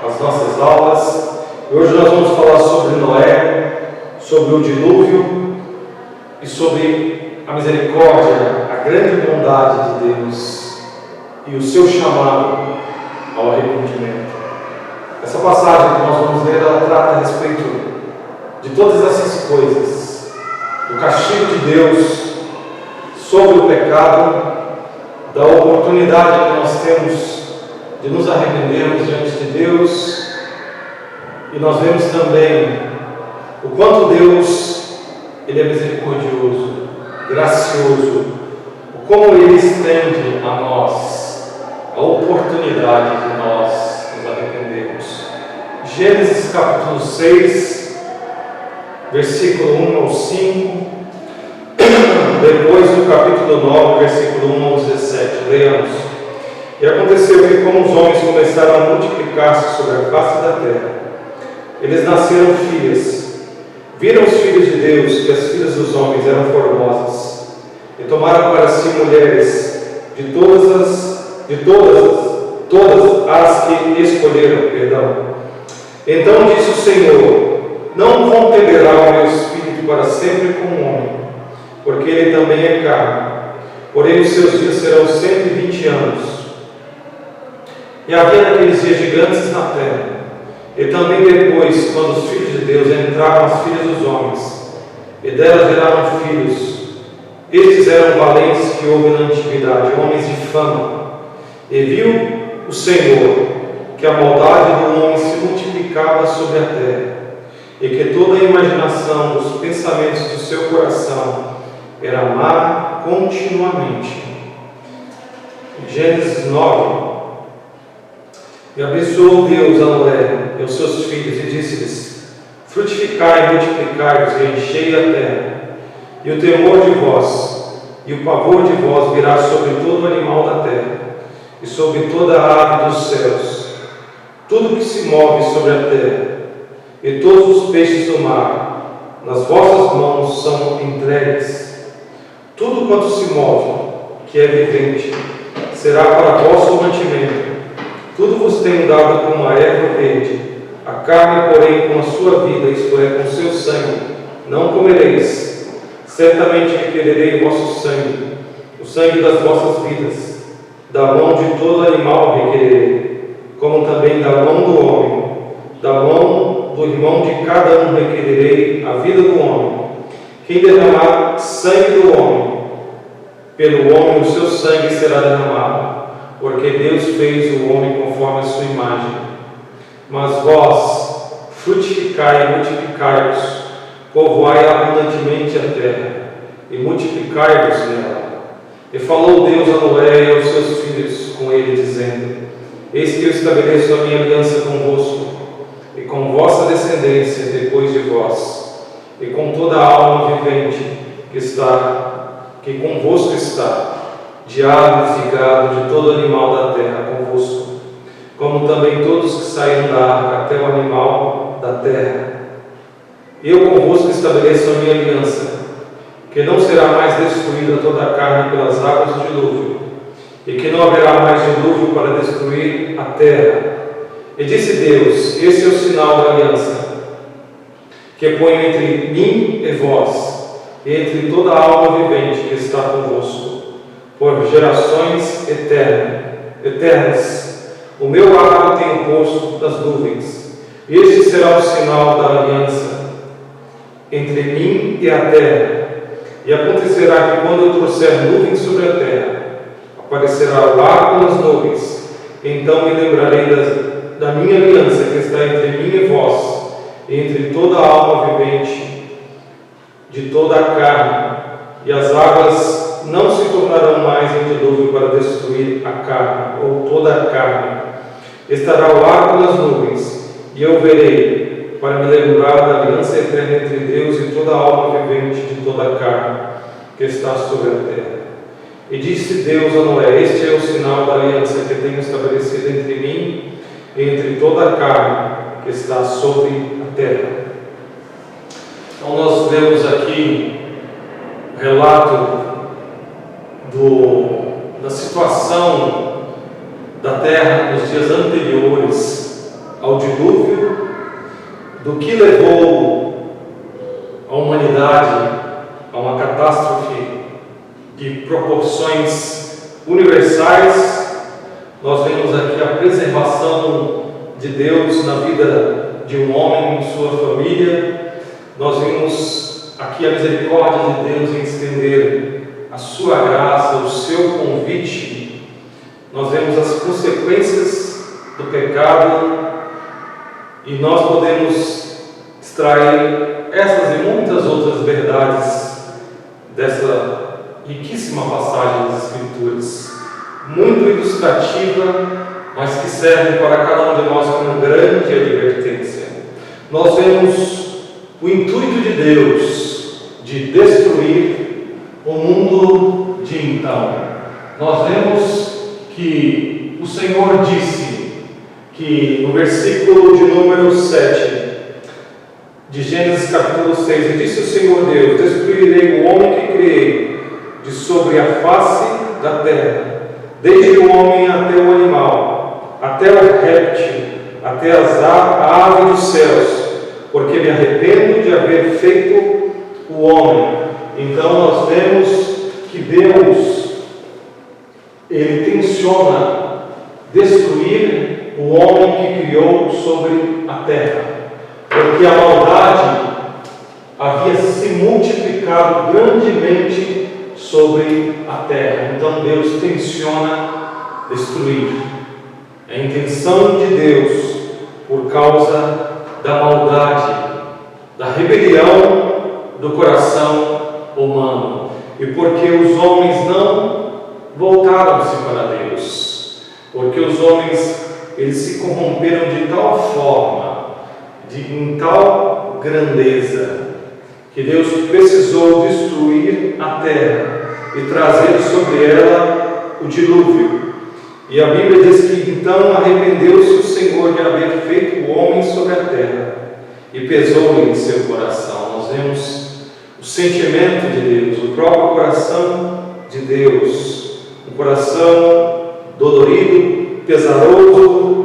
as nossas aulas. Hoje nós vamos falar sobre Noé, sobre o dilúvio e sobre a misericórdia, a grande bondade de Deus e o seu chamado ao arrependimento. Essa passagem que nós vamos ler, ela trata a respeito de todas essas coisas, do castigo de Deus sobre o pecado, da oportunidade que nós temos de nos arrependermos diante de Deus, e nós vemos também o quanto Deus Ele é misericordioso, gracioso, o como Ele estende a nós a oportunidade de nós nos arrependermos. Gênesis capítulo 6, versículo 1 ao 5, depois do capítulo 9, versículo 1 ao 17, leamos. E aconteceu que, como os homens começaram a multiplicar-se sobre a face da terra, eles nasceram filhas. Viram os filhos de Deus que as filhas dos homens eram formosas, e tomaram para si mulheres de todas as que escolheram, Então disse o Senhor: não contenderá o meu espírito para sempre com o homem, porque ele também é carne, porém os seus dias serão 120 anos. E havia naqueles dias gigantes na terra, e também depois, quando os filhos de Deus entraram as filhas dos homens, e delas geraram filhos. Estes eram valentes que houve na antiguidade, homens de fama. E viu o Senhor que a maldade do homem se multiplicava sobre a terra, e que toda a imaginação dos pensamentos do seu coração era má continuamente. Gênesis 9. E abençoou Deus a Noé e os seus filhos, e disse-lhes: frutificai e multiplicai-vos, e enchei a terra, e o temor de vós e o pavor de vós virá sobre todo animal da terra, e sobre toda a ave dos céus, tudo que se move sobre a terra, e todos os peixes do mar, nas vossas mãos são entregues. Tudo quanto se move, que é vivente, será para vosso mantimento. Tudo vos tenho dado como a erva verde, a carne, porém, com a sua vida, isto é, com o seu sangue, não comereis. Certamente requererei o vosso sangue, o sangue das vossas vidas. Da mão de todo animal requererei, como também da mão do homem, da mão do irmão de cada um requererei a vida do homem. Quem derramar sangue do homem, pelo homem o seu sangue será derramado, porque Deus fez o homem conforme a sua imagem. Mas vós frutificai e multiplicai-vos, povoai abundantemente a terra, e multiplicai-vos nela. E falou Deus a Noé e aos seus filhos com ele, dizendo: eis que eu estabeleço a minha aliança convosco, e com vossa descendência depois de vós, e com toda a alma vivente que convosco está, de aves e gado, de todo animal da terra convosco, como também todos que saem da arca, até o animal da terra. Eu convosco estabeleço a minha aliança, que não será mais destruída toda a carne pelas águas do dilúvio, e que não haverá mais dilúvio para destruir a terra. E disse Deus: este é o sinal da aliança, que ponho entre mim e vós, e entre toda a alma vivente que está convosco, por gerações eternas. O meu arco tenho posto das nuvens. Este será o sinal da aliança entre mim e a terra. E acontecerá que, quando eu trouxer nuvens sobre a terra, aparecerá o arco nas nuvens. Então me lembrarei da minha aliança que está entre mim e vós, e entre toda a alma vivente, de toda a carne. E as águas não se tornarão mais em dilúvio para destruir a carne, ou toda a carne. Estará o arco nas nuvens, e eu verei, para me lembrar da aliança eterna entre Deus e toda a alma vivente de toda a carne que está sobre a terra. E disse Deus a Noé: este é o sinal da aliança que tenho estabelecido entre mim e entre toda a carne que está sobre a terra. Então nós vemos aqui o relato da situação da terra nos dias anteriores ao do que levou a humanidade a uma catástrofe de proporções universais, nós vemos aqui a preservação de Deus na vida de um homem e sua família. Nós vimos aqui a misericórdia de Deus em estender a sua graça, o seu convite. Nós vemos as consequências do pecado e nós podemos extrair essas e muitas outras verdades dessa riquíssima passagem das Escrituras, muito ilustrativa, mas que serve para cada um de nós como grande advertência. Nós vemos o intuito de Deus de destruir o mundo de então. Nós vemos que o Senhor disse que no versículo de número 7 de Gênesis capítulo 6, e disse o Senhor Deus: destruirei o homem que criei de sobre a face da terra, desde o homem até o animal, até o réptil, até a ave dos céus, porque me arrependo de haver feito o homem. Então nós vemos que Deus, Ele tenciona destruir o homem que criou sobre a terra, porque a maldade havia se multiplicado grandemente sobre a terra. Então Deus tenciona destruir. É a intenção de Deus, por causa da maldade, da rebelião do coração humano, e porque os homens não voltaram-se para Deus, porque os homens eles se corromperam de tal forma, em tal grandeza, que Deus precisou destruir a terra e trazer sobre ela o dilúvio. E a Bíblia diz que então arrependeu-se o Senhor de haver feito o homem sobre a terra e pesou-lhe em seu coração. Nós vemos o sentimento de Deus, o próprio coração de Deus, um coração dolorido, pesaroso,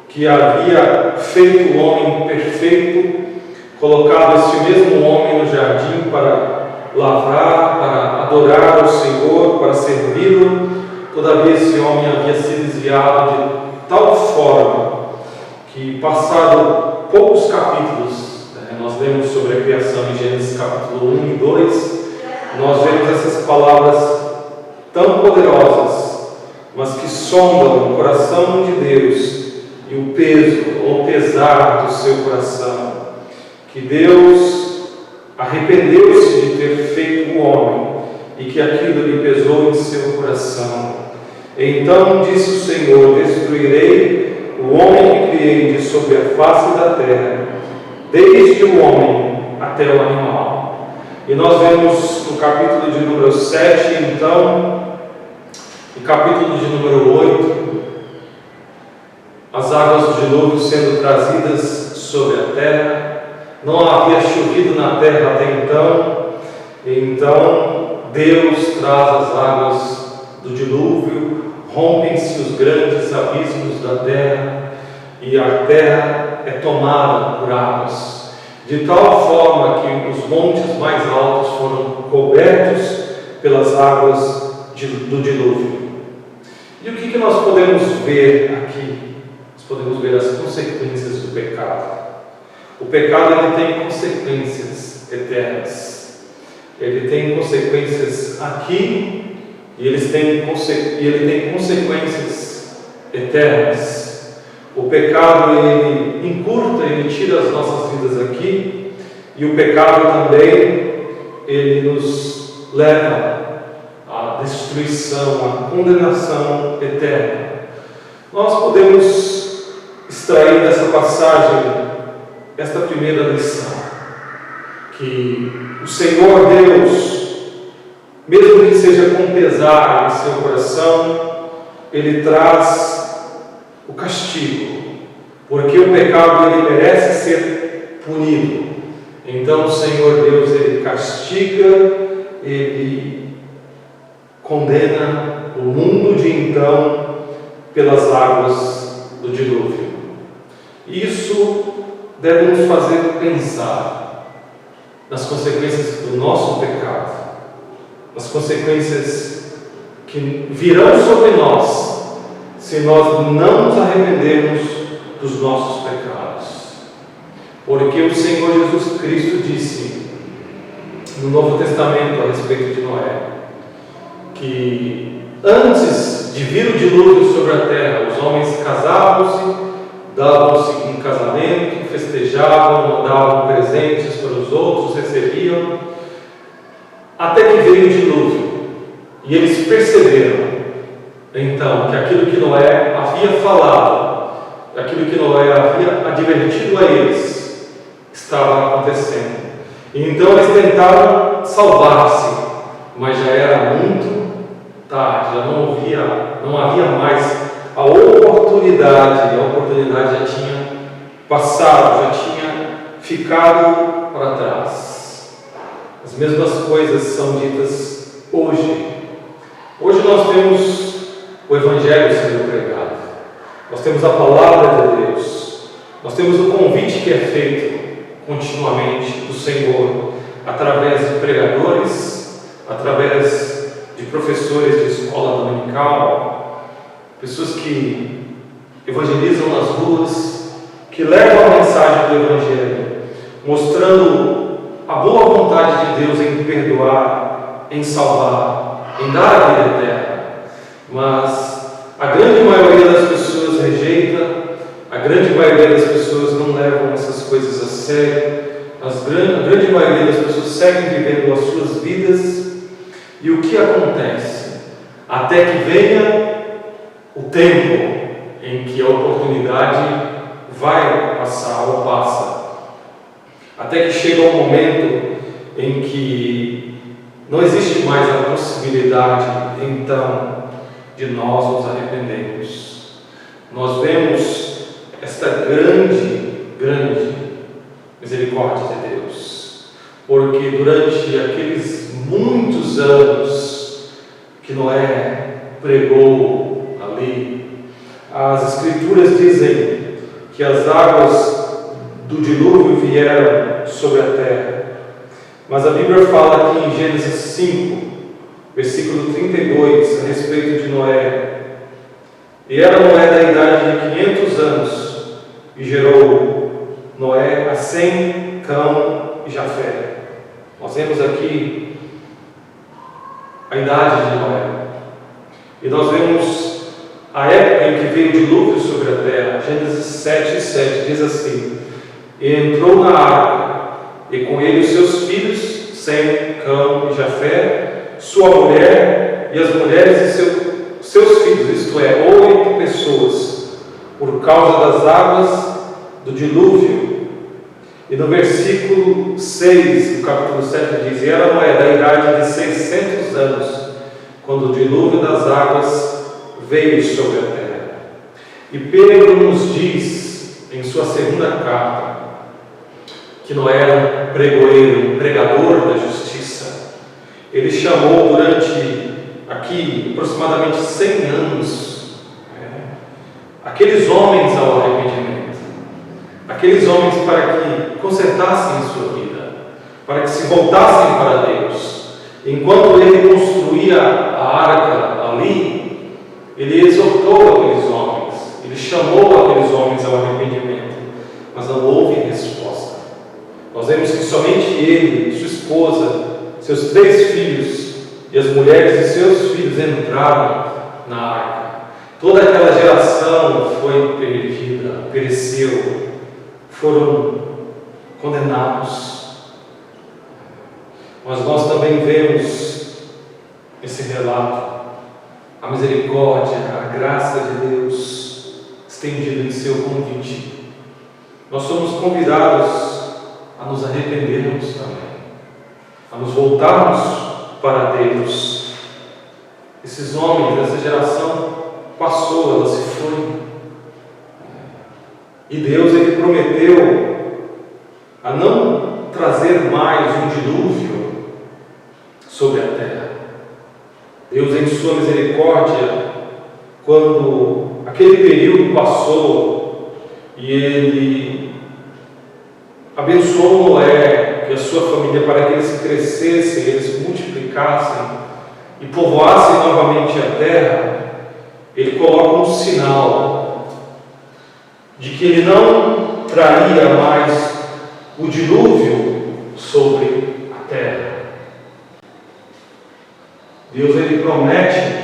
que havia feito o homem perfeito, colocado este mesmo homem no jardim para lavrar, para adorar o Senhor, para servi-lo. Todavia esse homem havia se desviado de tal forma que, passado poucos capítulos, nós lemos sobre a criação em Gênesis capítulo 1 e 2, nós vemos essas palavras tão poderosas, mas que sondam o coração de Deus e o peso ou pesar do seu coração, que Deus arrependeu-se de ter feito o homem e que aquilo lhe pesou em seu coração. Então disse o Senhor: destruirei o homem que criei de sobre a face da terra, desde o homem até o animal. E nós vemos no capítulo de número 7, então, no capítulo de número 8, as águas do dilúvio sendo trazidas sobre a terra. Não havia chovido na terra até então, então Deus traz as águas do dilúvio, rompem-se os grandes abismos da terra e a terra é tomada por águas, de tal forma que os montes mais altos foram cobertos pelas águas do dilúvio. E o que nós podemos ver aqui? Nós podemos ver as consequências do pecado. O pecado ele tem consequências eternas. Ele tem consequências aqui e ele tem consequências eternas. O pecado ele encurta, ele tira as nossas vidas aqui, e o pecado também ele nos leva à destruição, à condenação eterna. Nós podemos extrair dessa passagem esta primeira lição, que o Senhor Deus, mesmo que seja com pesar em seu coração, Ele traz o castigo, porque o pecado ele merece ser punido. Então o Senhor Deus ele castiga, ele condena o mundo de então pelas águas do dilúvio. Isso deve nos fazer pensar nas consequências do nosso pecado, nas consequências que virão sobre nós se nós não nos arrependermos dos nossos pecados. Porque o Senhor Jesus Cristo disse no Novo Testamento a respeito de Noé, que antes de vir o dilúvio sobre a terra, os homens casavam-se, davam-se em casamento, festejavam, mandavam presentes para os outros, recebiam, até que veio o dilúvio. E eles perceberam, então, que aquilo que Noé havia falado, aquilo que Noé havia advertido a eles, estava acontecendo. E então eles tentaram salvar-se, mas já era muito tarde, já não havia mais a oportunidade já tinha passado, já tinha ficado para trás. As mesmas coisas são ditas hoje. Hoje nós temos o Evangelho sendo pregado, nós temos a Palavra de Deus, nós temos o convite que é feito continuamente do Senhor, através de pregadores, através de professores de escola dominical, pessoas que evangelizam nas ruas, que levam a mensagem do Evangelho, mostrando a boa vontade de Deus em perdoar, em salvar, em dar a vida eterna. Mas a grande maioria das pessoas rejeita, a grande maioria das pessoas não levam essas coisas a sério, a grande maioria das pessoas seguem vivendo as suas vidas. E o que acontece? Até que venha o tempo em que a oportunidade vai passar ou passa, até que chega um momento em que não existe mais a possibilidade, então, de nós nos arrependermos. Nós vemos esta grande misericórdia de Deus, porque durante aqueles muitos anos que Noé pregou ali, as Escrituras dizem que as águas do dilúvio vieram sobre a terra. Mas a Bíblia fala aqui em Gênesis 5, versículo 32, a respeito de Noé. E era Noé da idade de 500 anos, e gerou Noé a Sem, Cão e Jafé. Nós vemos aqui a idade de Noé. E nós vemos a época em que veio o dilúvio sobre a terra. Gênesis 7:7 diz assim: e entrou na arca, e com ele os seus filhos, Sem, Cão e Jafé, sua mulher e as mulheres de seus filhos, isto é, 8 pessoas, por causa das águas do dilúvio. E no versículo 6 do capítulo 7 diz: e era Noé da idade de 600 anos, quando o dilúvio das águas veio sobre a terra. E Pedro nos diz, em sua segunda carta, que Noé era um pregoeiro, um pregador da justiça. Ele chamou durante, aqui, aproximadamente 100 anos, aqueles homens ao arrependimento, aqueles homens para que consertassem a sua vida, para que se voltassem para Deus. Enquanto ele construía a arca ali, ele exortou aqueles homens, ele chamou aqueles homens ao arrependimento, mas não houve resposta. Nós vemos que somente ele, sua esposa, seus 3 filhos e as mulheres de seus filhos entraram na arca. Toda aquela geração foi perdida, pereceu, foram condenados. Mas nós também vemos esse relato, a misericórdia, a graça de Deus estendida em seu convite. Nós somos convidados a nos arrependermos também, a nos voltarmos para Deus. Esses homens, essa geração passou, ela se foi. E Deus, Ele prometeu a não trazer mais um dilúvio sobre a terra. Deus, em sua misericórdia, quando aquele período passou e Ele abençoou Noé e a sua família para que eles crescessem, eles multiplicassem e povoassem novamente a terra, ele coloca um sinal de que ele não traria mais o dilúvio sobre a terra. Deus, ele promete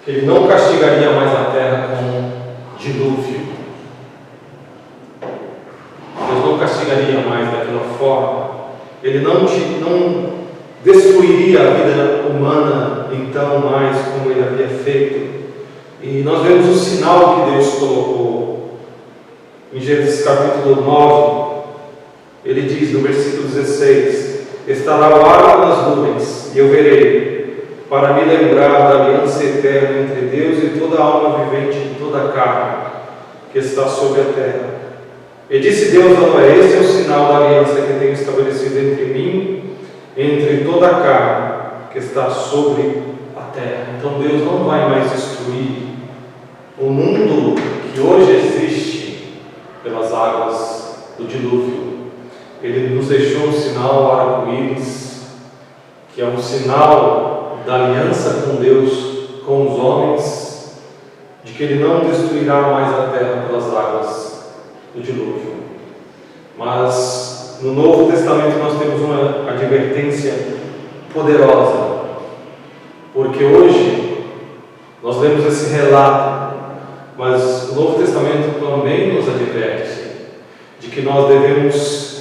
que ele não castigaria mais a terra com dilúvio. Deus não castigaria mais daquela forma. Ele não destruiria a vida humana então mais como ele havia feito. E nós vemos o sinal que Deus colocou em Gênesis capítulo 9. Ele diz no versículo 16: estará o arco nas nuvens, e eu verei, para me lembrar da aliança eterna entre Deus e toda alma vivente de toda a carne que está sobre a terra. E disse Deus a Noé: este é o sinal da aliança que tenho estabelecido entre mim, entre toda a carne que está sobre a terra. Então Deus não vai mais destruir o mundo que hoje existe pelas águas do dilúvio. Ele nos deixou um sinal, o arco-íris, que é um sinal da aliança com Deus, com os homens, de que Ele não destruirá mais a terra pelas águas do dilúvio. Mas no Novo Testamento nós temos uma advertência poderosa, porque hoje nós lemos esse relato, mas o Novo Testamento também nos adverte de que nós devemos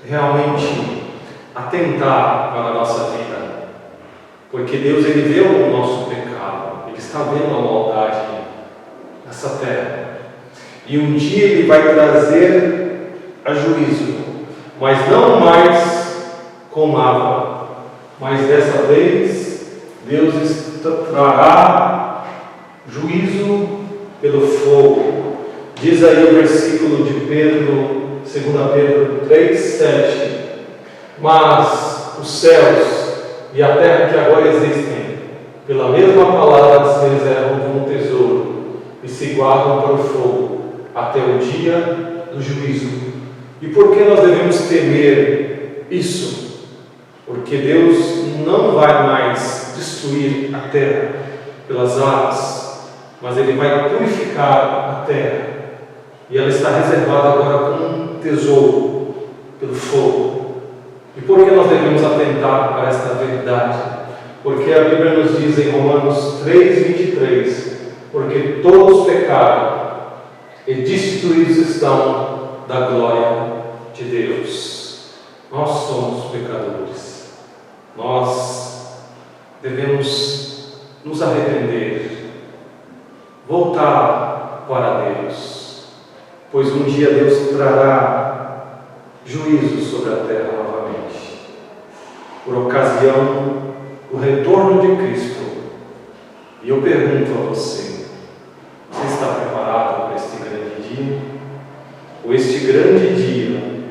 realmente atentar para a nossa vida, porque Deus, ele vê o nosso pecado, ele está vendo a maldade nessa terra, e um dia ele vai trazer a juízo, mas não mais com água, mas dessa vez Deus trará juízo pelo fogo. Diz aí o versículo de Pedro, 2 Pedro 3:7: mas os céus e a terra que agora existem, pela mesma palavra se reservam como um tesouro e se guardam para o fogo, até o dia do juízo. E por que nós devemos temer isso? Porque Deus não vai mais destruir a terra pelas águas, mas Ele vai purificar a terra, e ela está reservada agora como um tesouro pelo fogo. E por que nós devemos atentar para esta verdade? Porque a Bíblia nos diz em Romanos 3:23: porque todos pecaram e destituídos estão da glória de Deus. Nós somos pecadores. Nós devemos nos arrepender, voltar para Deus, pois um dia Deus trará juízo sobre a terra novamente, por ocasião do retorno de Cristo. E eu pergunto a você: você está preparado para este grande dia? Ou este grande dia,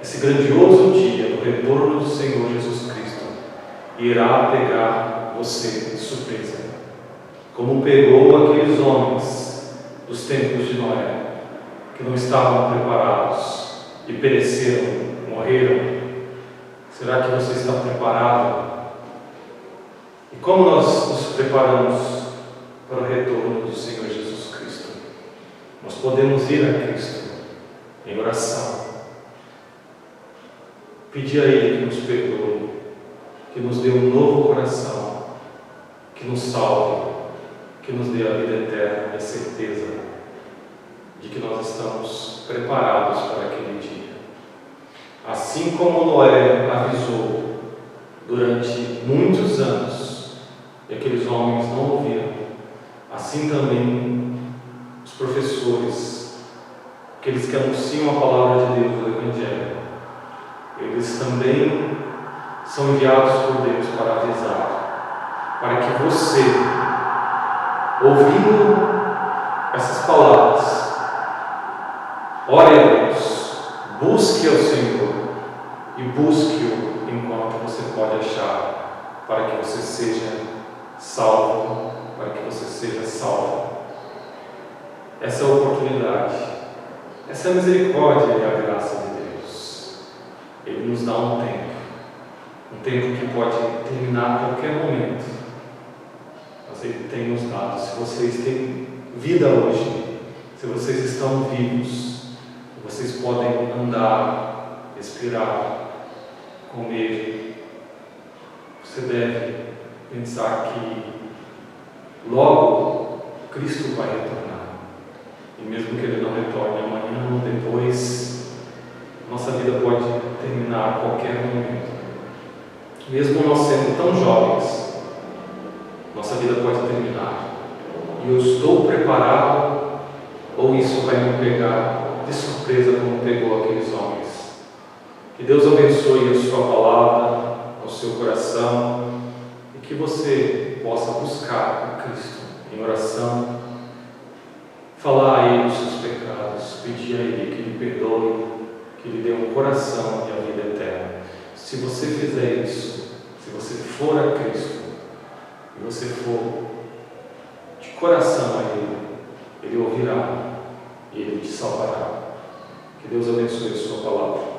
esse grandioso dia do retorno do Senhor Jesus Cristo, irá pegar você de surpresa, como pegou aqueles homens dos tempos de Noé, que não estavam preparados e pereceram, morreram? Será que você está preparado? E como nós nos preparamos para o retorno do Senhor Jesus Cristo? Nós podemos ir a Cristo em oração, pedir a Ele que nos perdoe, que nos dê um novo coração, que nos salve, que nos dê a vida eterna e a certeza de que nós estamos preparados para aquele dia. Assim como Noé avisou durante muitos anos e aqueles homens não ouviram, assim também os professores, aqueles que anunciam a palavra de Deus, o Evangelho, eles também são enviados por Deus para avisar, para que você, ouvindo essas palavras, ore a Deus, busque ao Senhor e busque-o enquanto você pode achar, para que você seja salvo, para que você seja salvo. Essa é a oportunidade Essa é a misericórdia e a graça de Deus. Ele nos dá um tempo que pode terminar a qualquer momento, mas Ele tem nos dado. Se vocês têm vida hoje, se vocês estão vivos, vocês podem andar, respirar, comer, você deve pensar que logo Cristo vai retornar. E mesmo que Ele não retorne amanhã ou depois, nossa vida pode terminar a qualquer momento. Mesmo nós sendo tão jovens, nossa vida pode terminar. E eu estou preparado, ou isso vai me pegar de surpresa como pegou aqueles homens. Que Deus abençoe a sua palavra, ao seu coração, e que você possa buscar a Cristo em oração, falar a Ele os seus pecados, pedir a Ele que lhe perdoe, que lhe dê um coração e a vida eterna. Se você fizer isso, se você for a Cristo, e você for de coração a Ele, Ele ouvirá e Ele te salvará. Que Deus abençoe a sua palavra.